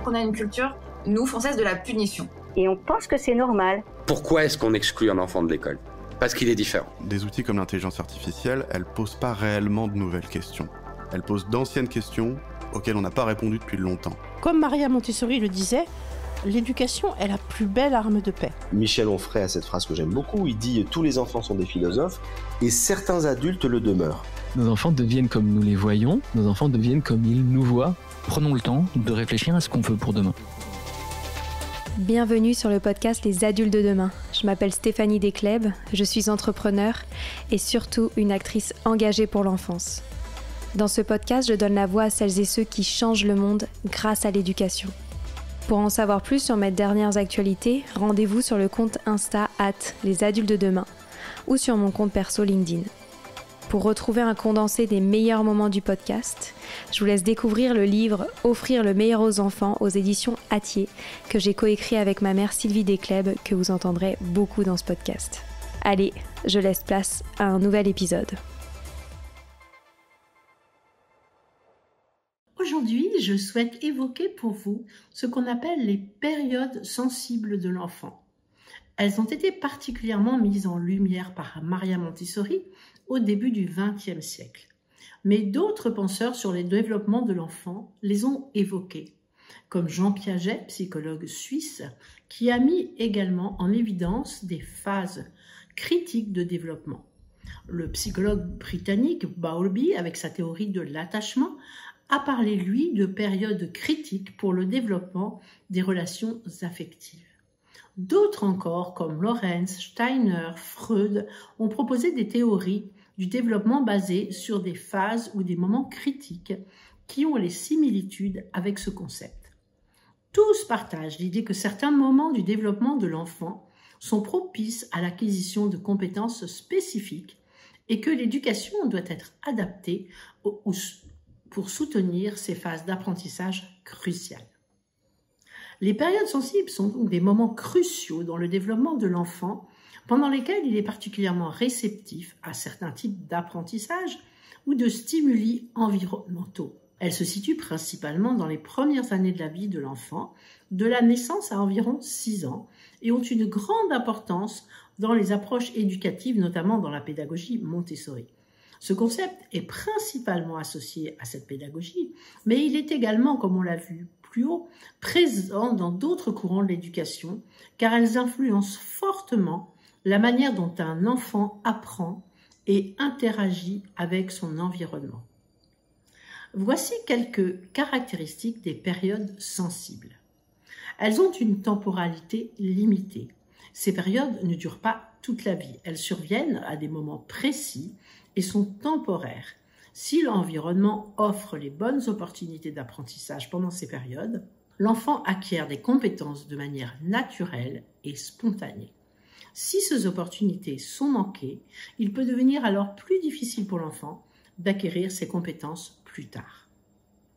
qu'on a une culture, nous, françaises, de la punition. Et on pense que c'est normal. Pourquoi est-ce qu'on exclut un enfant de l'école ? Parce qu'il est différent. Des outils comme l'intelligence artificielle, elles posent pas réellement de nouvelles questions. Elles posent d'anciennes questions auxquelles on n'a pas répondu depuis longtemps. Comme Maria Montessori le disait, l'éducation est la plus belle arme de paix. Michel Onfray a cette phrase que j'aime beaucoup, il dit « Tous les enfants sont des philosophes et certains adultes le demeurent ». Nos enfants deviennent comme nous les voyons, nos enfants deviennent comme ils nous voient. Prenons le temps de réfléchir à ce qu'on veut pour demain. Bienvenue sur le podcast Les Adultes de demain. Je m'appelle Stéphanie Descleb, je suis entrepreneure et surtout une actrice engagée pour l'enfance. Dans ce podcast, je donne la voix à celles et ceux qui changent le monde grâce à l'éducation. Pour en savoir plus sur mes dernières actualités, rendez-vous sur le compte Insta @lesadultesdedemain ou sur mon compte perso LinkedIn. Pour retrouver un condensé des meilleurs moments du podcast, je vous laisse découvrir le livre « Offrir le meilleur aux enfants » aux éditions Hatier, que j'ai coécrit avec ma mère Sylvie Descleb, que vous entendrez beaucoup dans ce podcast. Allez, je laisse place à un nouvel épisode. Aujourd'hui, je souhaite évoquer pour vous ce qu'on appelle les périodes sensibles de l'enfant. Elles ont été particulièrement mises en lumière par Maria Montessori au début du XXe siècle. Mais d'autres penseurs sur le développement de l'enfant les ont évoquées, comme Jean Piaget, psychologue suisse, qui a mis également en évidence des phases critiques de développement. Le psychologue britannique Bowlby, avec sa théorie de l'attachement, a parlé, lui, de périodes critiques pour le développement des relations affectives. D'autres encore, comme Lorenz, Steiner, Freud, ont proposé des théories du développement basées sur des phases ou des moments critiques qui ont les similitudes avec ce concept. Tous partagent l'idée que certains moments du développement de l'enfant sont propices à l'acquisition de compétences spécifiques et que l'éducation doit être adaptée pour soutenir ces phases d'apprentissage cruciales. Les périodes sensibles sont donc des moments cruciaux dans le développement de l'enfant, pendant lesquels il est particulièrement réceptif à certains types d'apprentissage ou de stimuli environnementaux. Elles se situent principalement dans les premières années de la vie de l'enfant, de la naissance à environ 6 ans, et ont une grande importance dans les approches éducatives, notamment dans la pédagogie Montessori. Ce concept est principalement associé à cette pédagogie, mais il est également, comme on l'a vu plus haut, présent dans d'autres courants de l'éducation, car elles influencent fortement la manière dont un enfant apprend et interagit avec son environnement. Voici quelques caractéristiques des périodes sensibles. Elles ont une temporalité limitée. Ces périodes ne durent pas toute la vie. Elles surviennent à des moments précis et sont temporaires. Si l'environnement offre les bonnes opportunités d'apprentissage pendant ces périodes, l'enfant acquiert des compétences de manière naturelle et spontanée. Si ces opportunités sont manquées, il peut devenir alors plus difficile pour l'enfant d'acquérir ces compétences plus tard.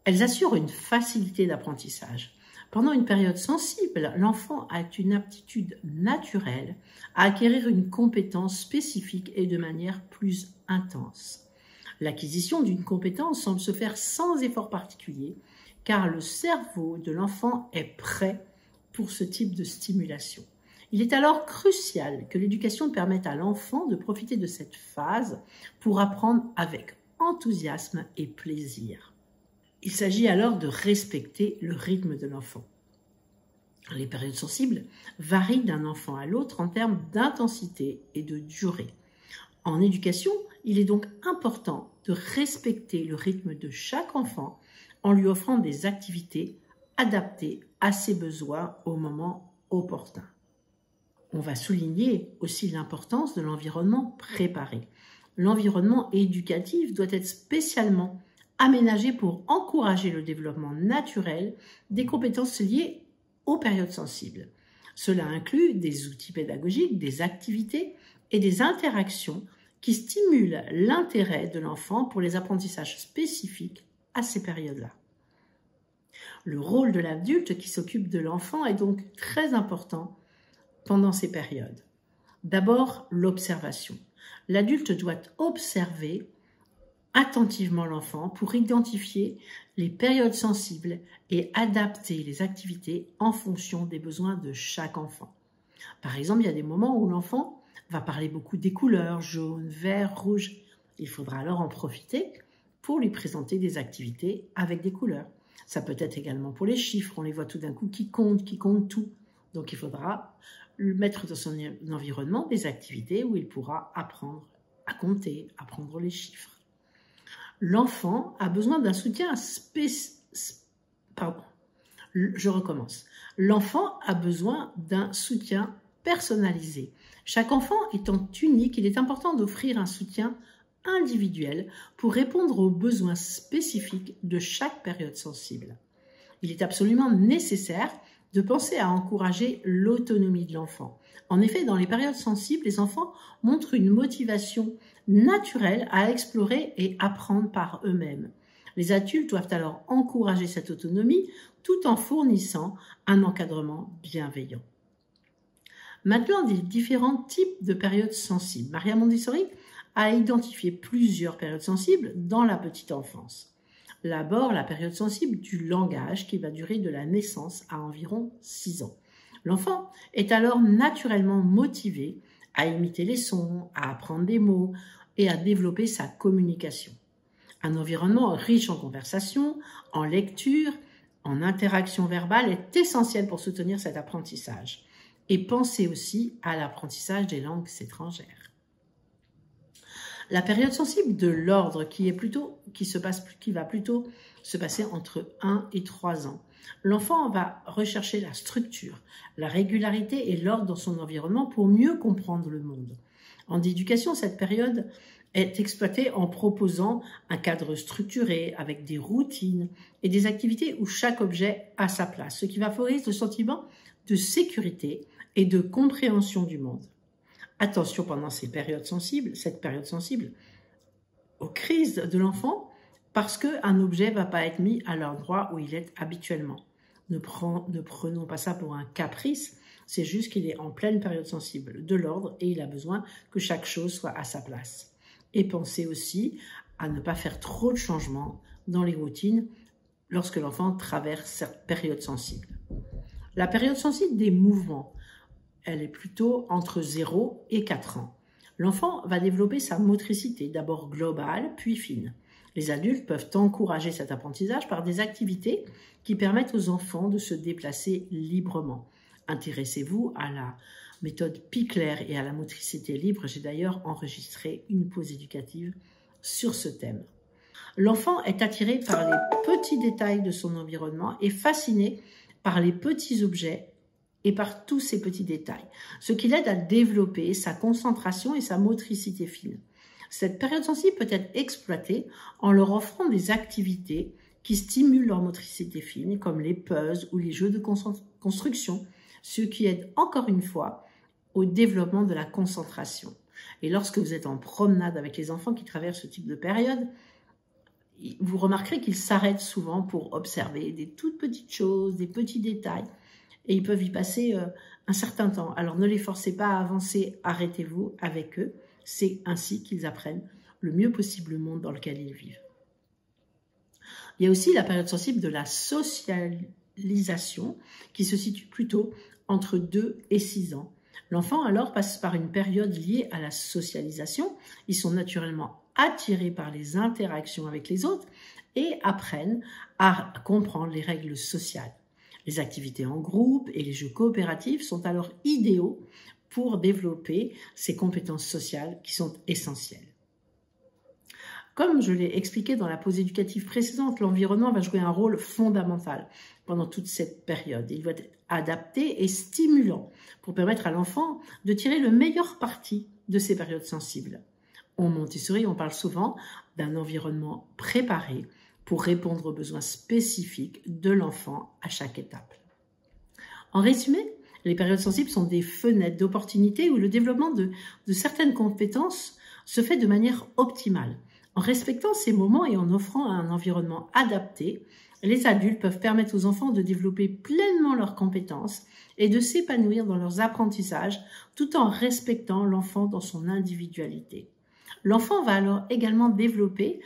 Elles assurent une facilité d'apprentissage. Pendant une période sensible, l'enfant a une aptitude naturelle à acquérir une compétence spécifique et de manière plus intense. L'acquisition d'une compétence semble se faire sans effort particulier, car le cerveau de l'enfant est prêt pour ce type de stimulation. Il est alors crucial que l'éducation permette à l'enfant de profiter de cette phase pour apprendre avec enthousiasme et plaisir. Il s'agit alors de respecter le rythme de l'enfant. Les périodes sensibles varient d'un enfant à l'autre en termes d'intensité et de durée. En éducation, il est donc important de respecter le rythme de chaque enfant en lui offrant des activités adaptées à ses besoins au moment opportun. On va souligner aussi l'importance de l'environnement préparé. L'environnement éducatif doit être spécialement aménagé pour encourager le développement naturel des compétences liées aux périodes sensibles. Cela inclut des outils pédagogiques, des activités et des interactions qui stimulent l'intérêt de l'enfant pour les apprentissages spécifiques à ces périodes-là. Le rôle de l'adulte qui s'occupe de l'enfant est donc très important pendant ces périodes. D'abord, l'observation. L'adulte doit observer attentivement l'enfant pour identifier les périodes sensibles et adapter les activités en fonction des besoins de chaque enfant. Par exemple, il y a des moments où l'enfant va parler beaucoup des couleurs, jaune, vert, rouge. Il faudra alors en profiter pour lui présenter des activités avec des couleurs. Ça peut être également pour les chiffres, on les voit tout d'un coup qui comptent tout. Donc il faudra mettre dans son environnement des activités où il pourra apprendre à compter, apprendre les chiffres. L'enfant a besoin d'un soutien L'enfant a besoin d'un soutien personnalisé. Chaque enfant étant unique, il est important d'offrir un soutien individuel pour répondre aux besoins spécifiques de chaque période sensible. Il est absolument nécessaire de penser à encourager l'autonomie de l'enfant. En effet, dans les périodes sensibles, les enfants montrent une motivation naturelle à explorer et apprendre par eux-mêmes. Les adultes doivent alors encourager cette autonomie tout en fournissant un encadrement bienveillant. Maintenant, des différents types de périodes sensibles. Maria Montessori a identifié plusieurs périodes sensibles dans la petite enfance. D'abord, la période sensible du langage qui va durer de la naissance à environ 6 ans. L'enfant est alors naturellement motivé à imiter les sons, à apprendre des mots et à développer sa communication. Un environnement riche en conversation, en lecture, en interaction verbale est essentiel pour soutenir cet apprentissage. Et pensez aussi à l'apprentissage des langues étrangères. La période sensible de l'ordre qui va plutôt se passer entre 1 et 3 ans. L'enfant va rechercher la structure, la régularité et l'ordre dans son environnement pour mieux comprendre le monde. En éducation, cette période est exploitée en proposant un cadre structuré avec des routines et des activités où chaque objet a sa place, ce qui va favoriser le sentiment de sécurité et de compréhension du monde. Attention pendant cette période sensible, aux crises de l'enfant, parce qu'un objet ne va pas être mis à l'endroit où il est habituellement. Ne prenons pas ça pour un caprice, c'est juste qu'il est en pleine période sensible de l'ordre et il a besoin que chaque chose soit à sa place. Et pensez aussi à ne pas faire trop de changements dans les routines lorsque l'enfant traverse cette période sensible. La période sensible des mouvements, elle est plutôt entre 0 et 4 ans. L'enfant va développer sa motricité, d'abord globale, puis fine. Les adultes peuvent encourager cet apprentissage par des activités qui permettent aux enfants de se déplacer librement. Intéressez-vous à la méthode Pikler et à la motricité libre. J'ai d'ailleurs enregistré une pause éducative sur ce thème. L'enfant est attiré par les petits détails de son environnement et fasciné par les petits objets et par tous ces petits détails, ce qui l'aide à développer sa concentration et sa motricité fine. Cette période sensible peut être exploitée en leur offrant des activités qui stimulent leur motricité fine, comme les puzzles ou les jeux de construction, ce qui aide encore une fois au développement de la concentration. Et lorsque vous êtes en promenade avec les enfants qui traversent ce type de période, vous remarquerez qu'ils s'arrêtent souvent pour observer des toutes petites choses, des petits détails, et ils peuvent y passer un certain temps. Alors ne les forcez pas à avancer, arrêtez-vous avec eux. C'est ainsi qu'ils apprennent le mieux possible le monde dans lequel ils vivent. Il y a aussi la période sensible de la socialisation qui se situe plutôt entre 2 et 6 ans. L'enfant alors passe par une période liée à la socialisation. Ils sont naturellement attirés par les interactions avec les autres et apprennent à comprendre les règles sociales. Les activités en groupe et les jeux coopératifs sont alors idéaux pour développer ces compétences sociales qui sont essentielles. Comme je l'ai expliqué dans la pause éducative précédente, l'environnement va jouer un rôle fondamental pendant toute cette période. Il doit être adapté et stimulant pour permettre à l'enfant de tirer le meilleur parti de ces périodes sensibles. En Montessori, on parle souvent d'un environnement préparé pour répondre aux besoins spécifiques de l'enfant à chaque étape. En résumé, les périodes sensibles sont des fenêtres d'opportunité où le développement de certaines compétences se fait de manière optimale. En respectant ces moments et en offrant un environnement adapté, les adultes peuvent permettre aux enfants de développer pleinement leurs compétences et de s'épanouir dans leurs apprentissages tout en respectant l'enfant dans son individualité. L'enfant va alors également développer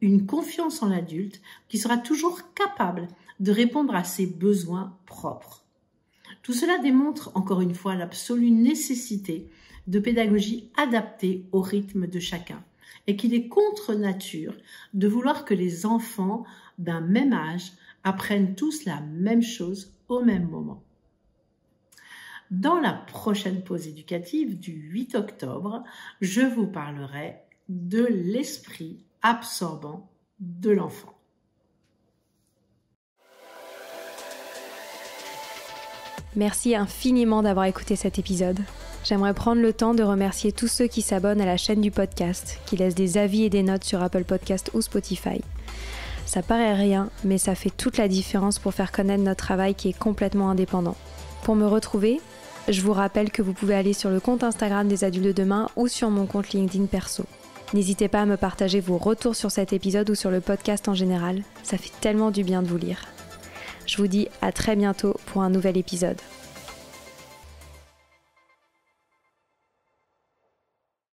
une confiance en l'adulte qui sera toujours capable de répondre à ses besoins propres. Tout cela démontre encore une fois l'absolue nécessité de pédagogie adaptée au rythme de chacun et qu'il est contre nature de vouloir que les enfants d'un même âge apprennent tous la même chose au même moment. Dans la prochaine pause éducative du 8 octobre, je vous parlerai de l'esprit absorbant de l'enfant. Merci infiniment d'avoir écouté cet épisode. J'aimerais prendre le temps de remercier tous ceux qui s'abonnent à la chaîne du podcast, qui laissent des avis et des notes sur Apple Podcast ou Spotify. Ça paraît rien, mais ça fait toute la différence pour faire connaître notre travail qui est complètement indépendant. Pour me retrouver, je vous rappelle que vous pouvez aller sur le compte Instagram des Adultes de Demain ou sur mon compte LinkedIn perso. N'hésitez pas à me partager vos retours sur cet épisode ou sur le podcast en général, ça fait tellement du bien de vous lire. Je vous dis à très bientôt pour un nouvel épisode.